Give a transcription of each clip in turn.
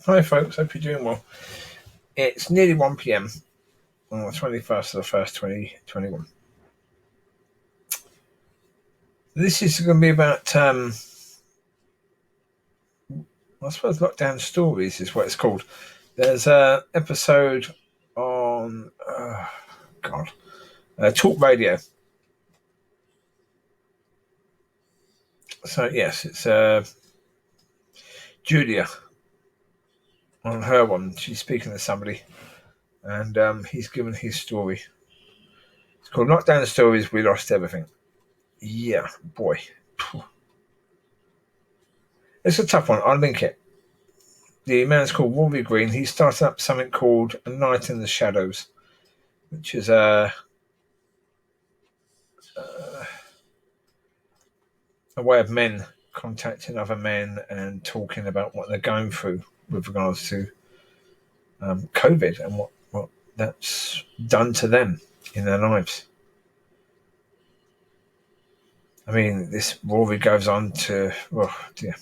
Hi folks, hope you're doing well. It's nearly 1 p.m. on the 21st of the 1st, 2021. This is going to be about, I suppose, lockdown stories is what it's called. There's an episode on, Talk Radio. So, yes, it's Julia on her one. She's speaking to somebody, and he's given his story. It's called Lockdown Stories, We Lost Everything. Yeah, boy. It's a tough one. I'll link it. The man's called Rory Green. He started up something called A Night in the Shadows, which is a way of men contacting other men and talking about what they're going through with regards to COVID and what that's done to them in their lives. I mean, this Rory goes on to, oh dear.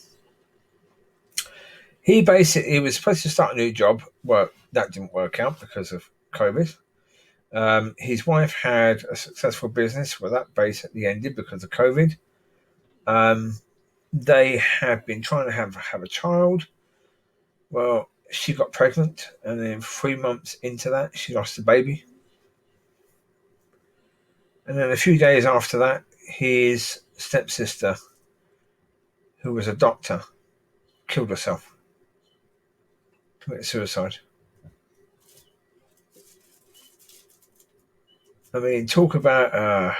He was supposed to start a new job. Well, that didn't work out because of COVID. His wife had a successful business. Well, that basically ended because of COVID. They had been trying to have a child. Well, she got pregnant, and then 3 months into that, she lost the baby. And then a few days after that, his stepsister, who was a doctor, killed herself, committed suicide. I mean, talk about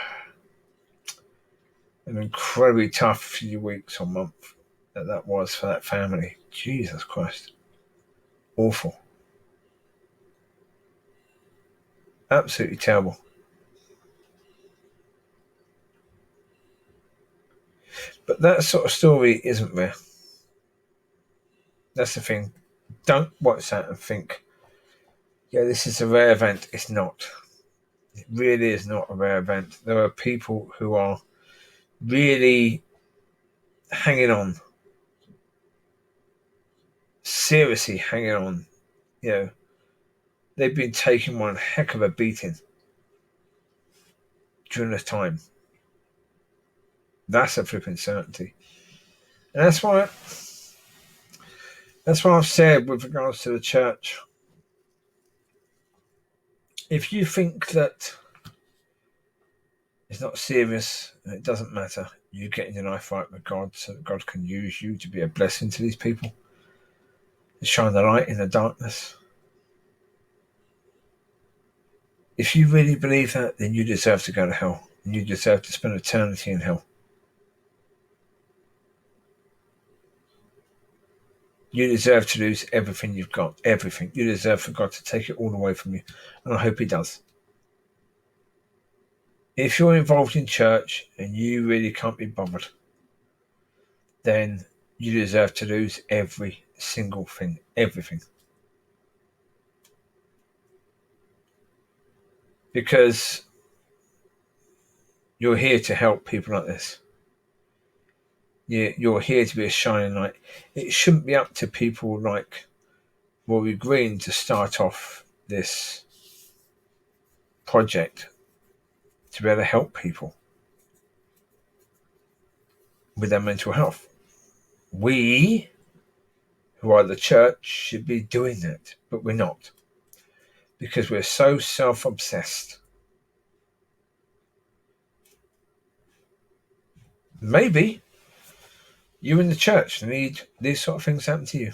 an incredibly tough few weeks or month that was for that family. Jesus Christ. Awful. Absolutely terrible. But that sort of story isn't rare. That's the thing. Don't watch that and think, yeah, this is a rare event. It's not. It really is not a rare event. There are people who are really hanging on. Seriously hanging on. You know, they've been taking one heck of a beating during this time. That's a flipping certainty. And that's why I've said with regards to the church, if you think that it's not serious and it doesn't matter, you get your life right with God so that God can use you to be a blessing to these people, to shine the light in the darkness. If you really believe that, then you deserve to go to hell, and you deserve to spend eternity in hell. You deserve to lose everything you've got, everything. You deserve for God to take it all away from you, and I hope he does. If you're involved in church and you really can't be bothered, then you deserve to lose every single thing, everything. Because you're here to help people like this. You're here to be a shining light. It shouldn't be up to people like Rory Green to start off this project to be able to help people with their mental health. We, who are the church, should be doing that, but we're not. Because we're so self-obsessed. Maybe you in the church need these sort of things happen to you.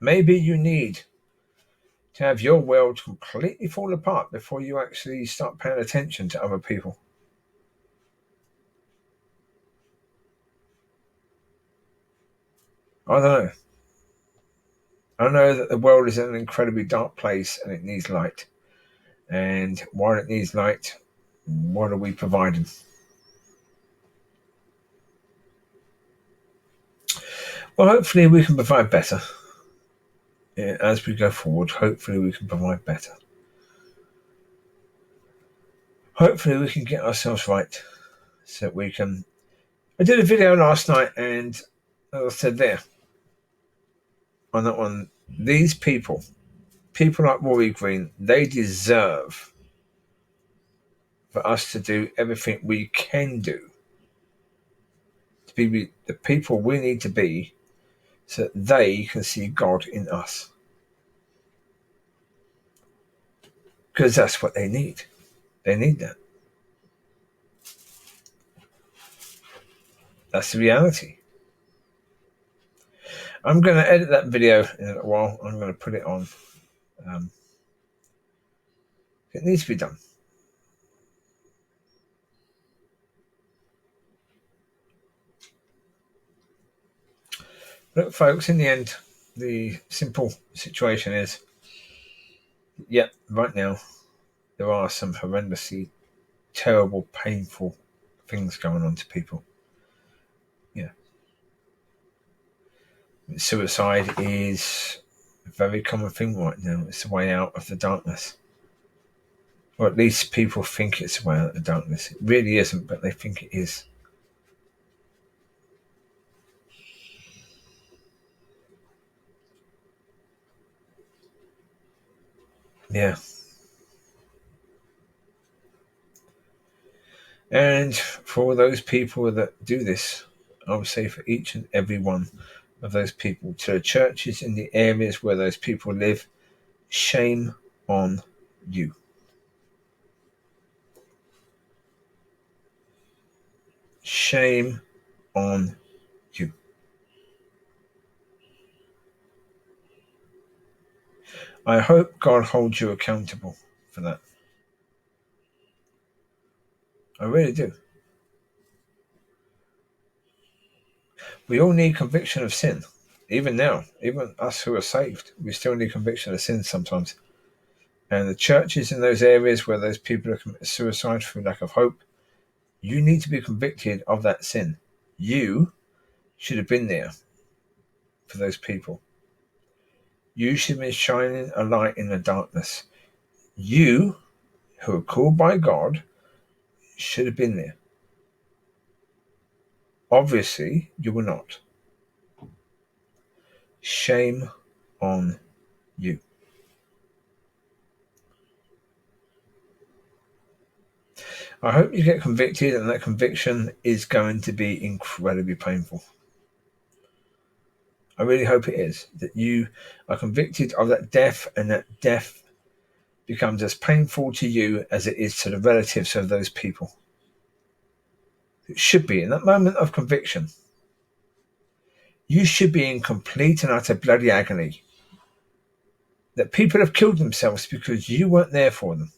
Maybe you need to have your world completely fall apart before you actually start paying attention to other people. I don't know. I know that the world is in an incredibly dark place and it needs light. And while it needs light, what are we providing? Well, hopefully we can provide better. As we go forward, hopefully we can provide better. Hopefully we can get ourselves right so that we can... I did a video last night and as I said there, on that one. These people like Rory Green, they deserve for us to do everything we can do to be the people we need to be so that they can see God in us. Because that's what they need. They need that. That's the reality. I'm going to edit that video in a little while. I'm going to put it on. It needs to be done. Look, folks, in the end, the simple situation is, right now, there are some horrendously terrible, painful things going on to people. Yeah. Suicide is a very common thing right now. It's the way out of the darkness. Or at least people think it's the way out of the darkness. It really isn't, but they think it is. Yeah. And for all those people that do this, I would say for each and every one of those people, to the churches in the areas where those people live, shame on you. Shame on you. I hope God holds you accountable for that. I really do. We all need conviction of sin. Even now, even us who are saved, we still need conviction of sin sometimes. And the churches in those areas where those people are committing suicide through lack of hope, you need to be convicted of that sin. You should have been there for those people. You should have been shining a light in the darkness. You, who are called by God, should have been there. Obviously, you were not. Shame on you. I hope you get convicted, and that conviction is going to be incredibly painful. I really hope it is, that you are convicted of that death, and that death becomes as painful to you as it is to the relatives of those people. It should be in that moment of conviction. You should be in complete and utter bloody agony that people have killed themselves because you weren't there for them.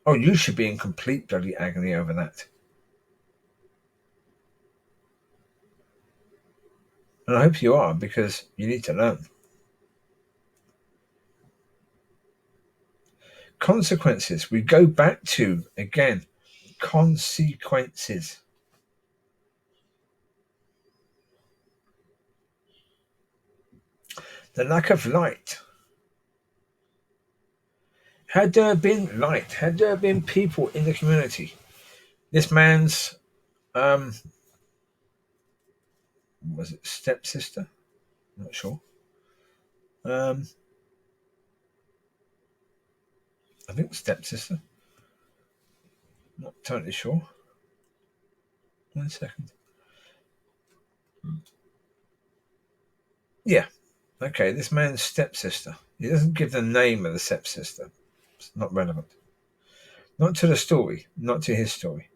Oh, you should be in complete bloody agony over that. And I hope you are, because you need to learn. Consequences. We go back to, again, consequences. The lack of light. Had there been light, had there been people in the community, this man's, was it stepsister? Not sure. I think stepsister. Not totally sure. 1 second. Yeah. Okay, this man's stepsister. He doesn't give the name of the stepsister. It's not relevant. Not to the story, not to his story.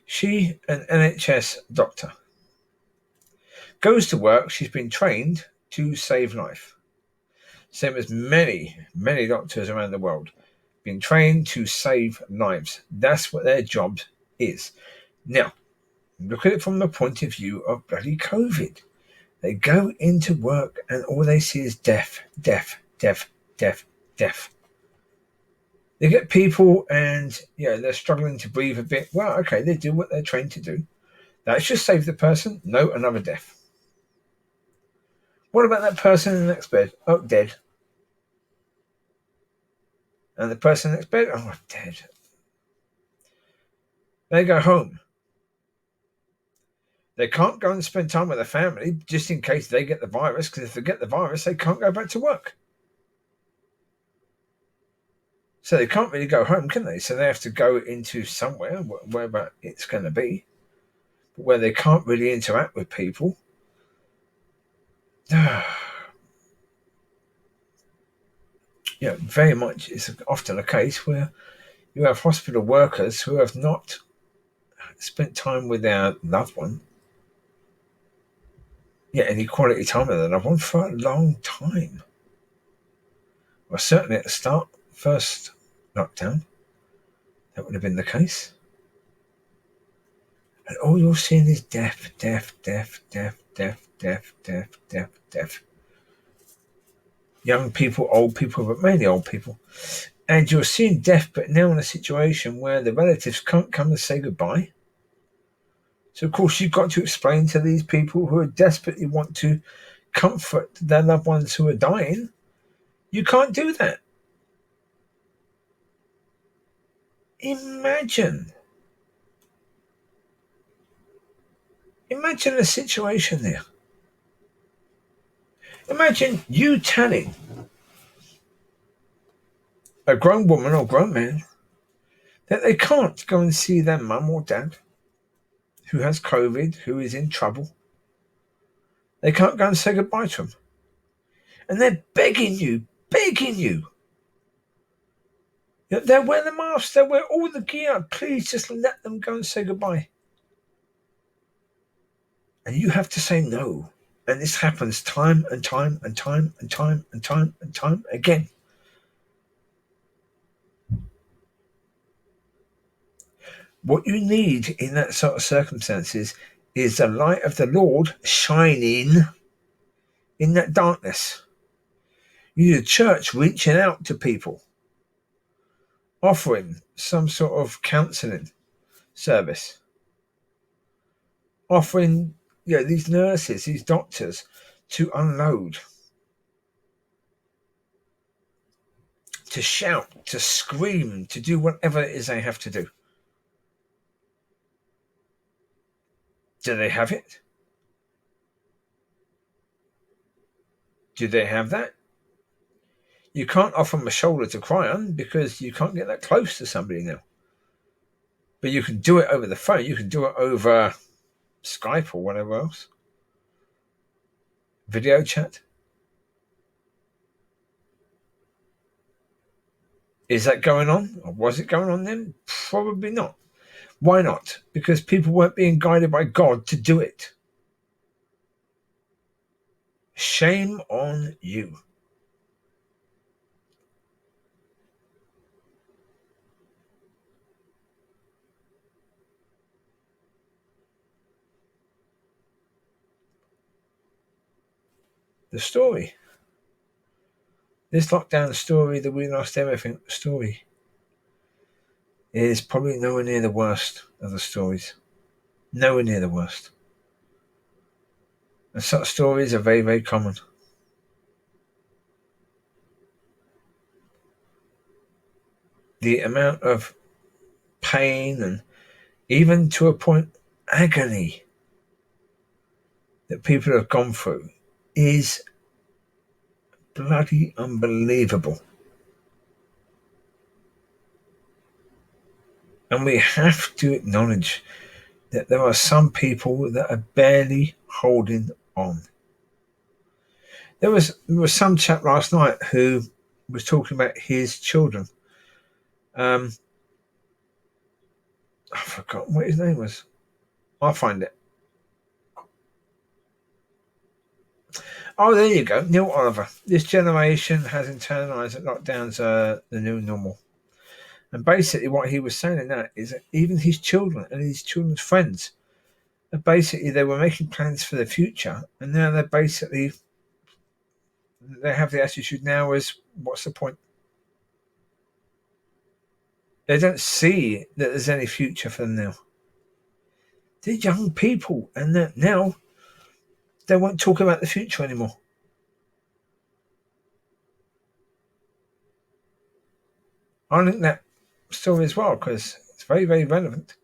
She, an NHS doctor, goes to work. She's been trained to save life. Same as many, many doctors around the world. Been trained to save lives. That's what their job is. Now, look at it from the point of view of bloody COVID. They go into work and all they see is death, death, death, death, death. They get people and they're struggling to breathe a bit. Well, okay, they do what they're trained to do. That's just save the person. No, another death. What about that person in the next bed? Oh, dead. And the person in the next bed? Oh, dead. They go home. They can't go and spend time with their family just in case they get the virus, because if they get the virus, they can't go back to work. So they can't really go home, can they? So they have to go into somewhere, wherever it's going to be, where they can't really interact with people. Yeah, very much. It's often a case where you have hospital workers who have not spent time with their loved one, any quality time with their loved one for a long time. Well, certainly at the start, first lockdown, that would have been the case. And all you're seeing is death. Young people, old people, but mainly old people. And you're seeing death, but now in a situation where the relatives can't come and say goodbye. So, of course, you've got to explain to these people who desperately want to comfort their loved ones who are dying. You can't do that. Imagine a situation there. Imagine you telling a grown woman or grown man that they can't go and see their mum or dad who has COVID, who is in trouble. They can't go and say goodbye to them. And they're begging you. They'll wear the masks, they'll wear all the gear. Please just let them go and say goodbye. And you have to say no. And this happens time and time again. What you need in that sort of circumstances is the light of the Lord shining in that darkness. You need a church reaching out to people, offering some sort of counselling service, offering these nurses, these doctors to unload, to shout, to scream, to do whatever it is they have to do. Do they have it? Do they have that? You can't offer them a shoulder to cry on because you can't get that close to somebody now. But you can do it over the phone. You can do it over Skype or whatever else. Video chat. Is that going on? Or was it going on then? Probably not. Why not? Because people weren't being guided by God to do it. Shame on you. The story. This lockdown story, the We Lost Everything story, is probably nowhere near the worst of the stories. Nowhere near the worst. And such stories are very, very common. The amount of pain and even to a point agony that people have gone through is bloody unbelievable. And we have to acknowledge that there are some people that are barely holding on. There was some chap last night who was talking about his children. I forgot what his name was. I'll find it. Oh, there you go. Neil Oliver. This generation has internalized that lockdowns are the new normal. And basically what he was saying in that is that even his children and his children's friends, basically they were making plans for the future, and now they have the attitude now as, what's the point? They don't see that there's any future for them now. They're young people, and that now they won't talk about the future anymore. I link that story as well because it's very, very relevant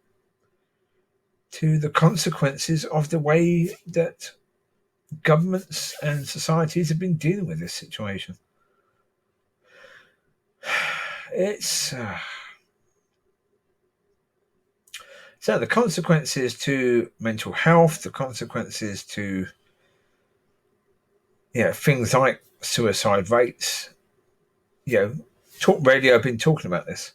to the consequences of the way that governments and societies have been dealing with this situation. It's so the consequences to mental health, the consequences to things like suicide rates. Talk radio have been talking about this,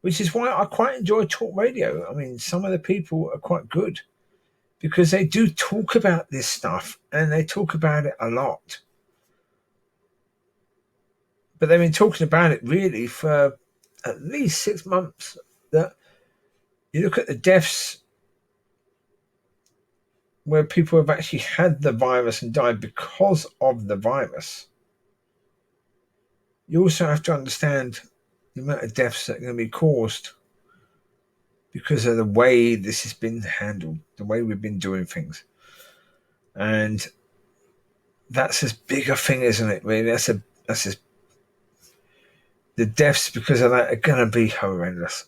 which is why I quite enjoy talk radio. I mean, some of the people are quite good because they do talk about this stuff and they talk about it a lot. But they've been talking about it really for at least 6 months. That you look at the deaths where people have actually had the virus and died because of the virus. You also have to understand the amount of deaths that are going to be caused because of the way this has been handled, the way we've been doing things. And that's as big a thing, isn't it, really? The deaths because of that are going to be horrendous.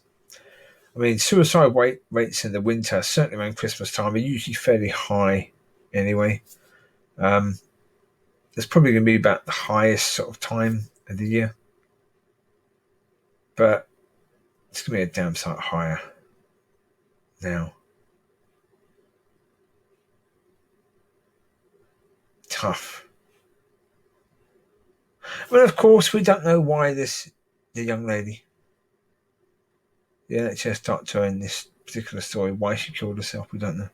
I mean, suicide rates in the winter, certainly around Christmas time, are usually fairly high anyway. It's probably going to be about the highest sort of time of the year. But it's going to be a damn sight higher now. Tough. Well, of course, we don't know why the young lady, the NHS doctor in this particular story, why she killed herself, we don't know.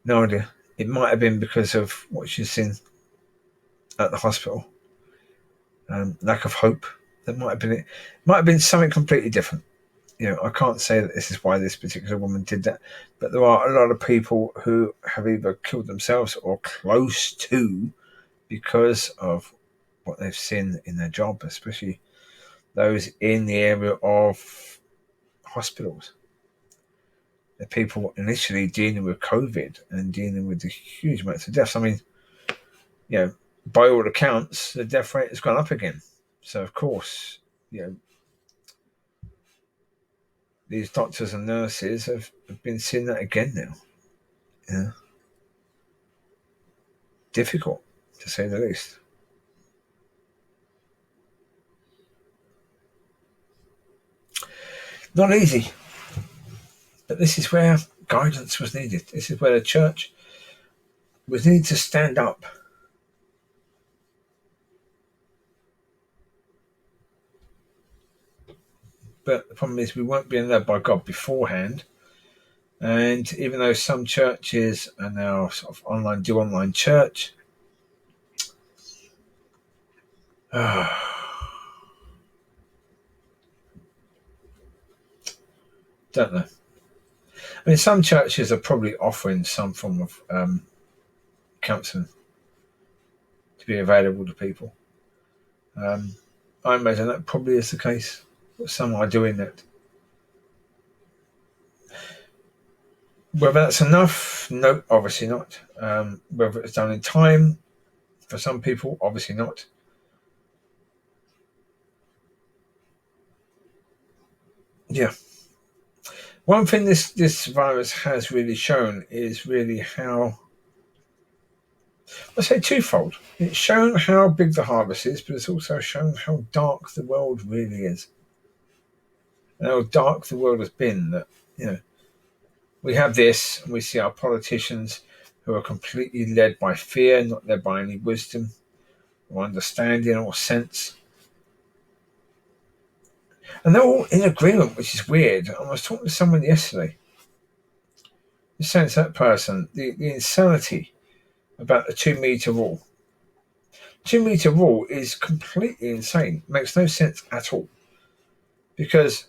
No idea. It might have been because of what she's seen at the hospital. Lack of hope. That might have been it. Might have been something completely different. I can't say that this is why this particular woman did that, but there are a lot of people who have either killed themselves or close to because of what they've seen in their job, especially those in the area of hospitals. The people initially dealing with COVID and dealing with the huge amounts of deaths. I mean, by all accounts, the death rate has gone up again. So, of course, these doctors and nurses have been seeing that again now. Difficult, to say the least. Not easy. But this is where guidance was needed. This is where the church was needed to stand up. But the problem is we weren't being led by God beforehand. And even though some churches are now sort of online church, don't know. I mean, some churches are probably offering some form of counselling to be available to people. I imagine that probably is the case. But some are doing that. Whether that's enough? No, obviously not. Whether it's done in time, for some people, obviously not. Yeah. One thing this virus has really shown is really how, I say twofold. It's shown how big the harvest is, but it's also shown how dark the world really is. And how dark the world has been. That, we have this, and we see our politicians who are completely led by fear, not led by any wisdom or understanding or sense. And they're all in agreement, which is weird. I was talking to someone yesterday. Just saying to that person, the insanity about the 2 meter rule. 2 meter rule is completely insane. It makes no sense at all. Because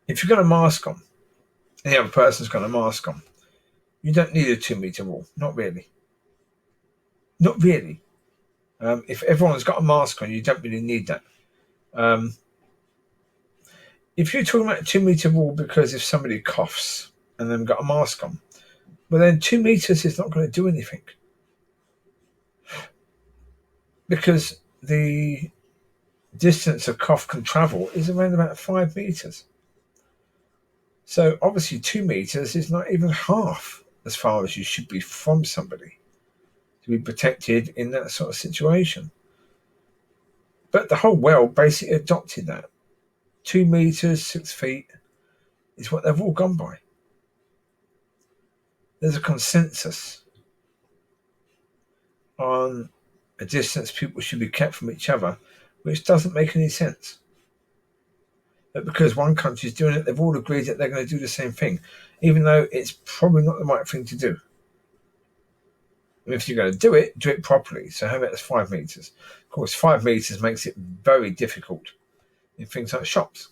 if you've got a mask on, and the other person's got a mask on, you don't need a 2 meter rule. Not really. Not really. If everyone's got a mask on, you don't really need that. If you're talking about a 2 meter rule because if somebody coughs and they've got a mask on, well then 2 meters is not going to do anything. Because the distance a cough can travel is around about 5 meters. So obviously 2 meters is not even half as far as you should be from somebody to be protected in that sort of situation. But the whole world basically adopted that. 2 meters, 6 feet is what they've all gone by. There's a consensus on a distance people should be kept from each other, which doesn't make any sense. But because one country's doing it, they've all agreed that they're going to do the same thing, even though it's probably not the right thing to do. And if you're going to do it properly. So how about it's 5 meters? Of course, 5 meters makes it very difficult in things like shops.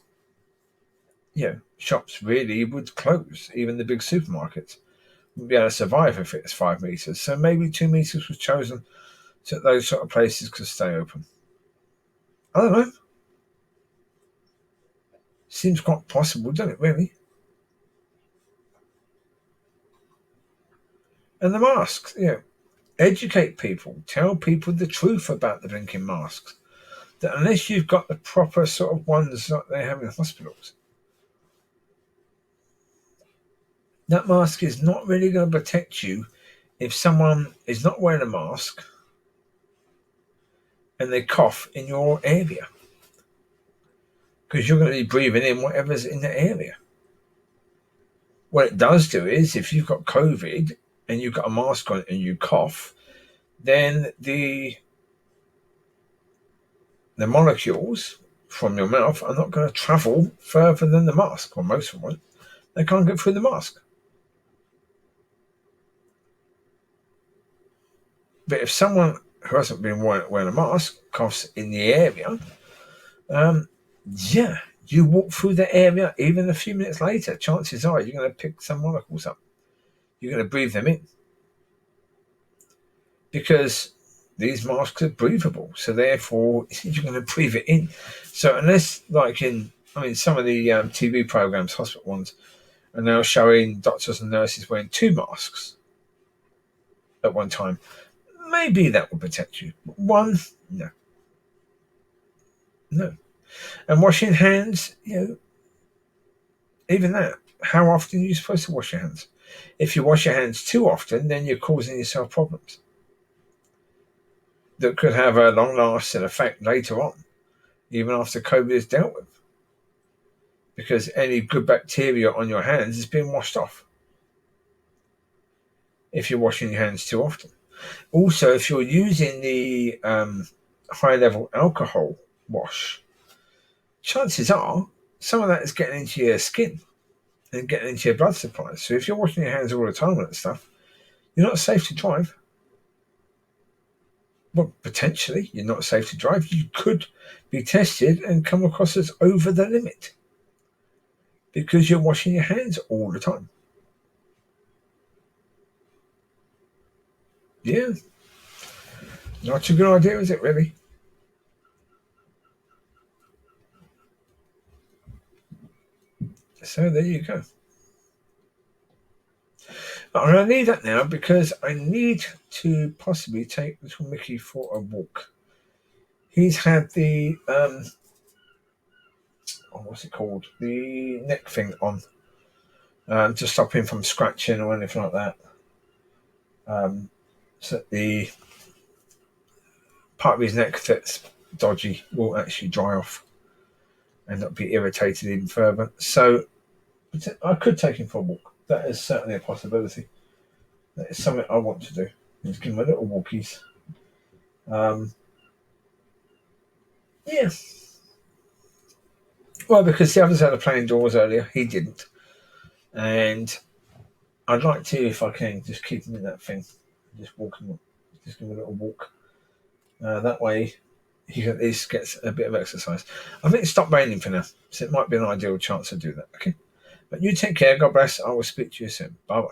Shops really would close, even the big supermarkets. Wouldn't be able to survive if it's 5 meters. So maybe 2 meters was chosen so that those sort of places could stay open. I don't know. Seems quite possible, doesn't it, really? And the masks, educate people, tell people the truth about the blinking masks. That unless you've got the proper sort of ones that they have in hospitals, that mask is not really going to protect you if someone is not wearing a mask and they cough in your area. Because you're going to be breathing in whatever's in the area. What it does do is, if you've got COVID and you've got a mask on and you cough, then the molecules from your mouth are not going to travel further than the mask, or most of them. They can't get through the mask. But if someone who hasn't been wearing a mask coughs in the area, you walk through the area even a few minutes later, chances are you're going to pick some molecules up. You're going to breathe them in. Because these masks are breathable, so therefore you're going to breathe it in. So unless, some of the TV programs, hospital ones, are now showing doctors and nurses wearing 2 masks at one time, maybe that will protect you. One, no. And washing hands, even that. How often are you supposed to wash your hands? If you wash your hands too often, then you're causing yourself problems that could have a long-lasting effect later on, even after COVID is dealt with. Because any good bacteria on your hands is being washed off if you're washing your hands too often. Also, if you're using the high-level alcohol wash, chances are some of that is getting into your skin and getting into your blood supply. So if you're washing your hands all the time with that stuff, you're not safe to drive. Well, potentially, you're not safe to drive. You could be tested and come across as over the limit because you're washing your hands all the time. Yeah. Not a good idea, is it, really? So there you go. I'm going to leave that now because I need to possibly take little Micky for a walk. He's had the, what's it called? The neck thing on to stop him from scratching or anything like that. So the part of his neck that's dodgy will actually dry off and not be irritated even further. So I could take him for a walk. That is certainly a possibility. That is something I want to do. Just give him a little walkies. Yeah. Well, because the others had a play indoors earlier, he didn't. And I'd like to, if I can, just keep him in that thing. Just walk him, just give him a little walk. That way he can at least get a bit of exercise. I think it's stopped raining for now, so it might be an ideal chance to do that. Okay. But you take care. God bless. I will speak to you soon. Bye-bye.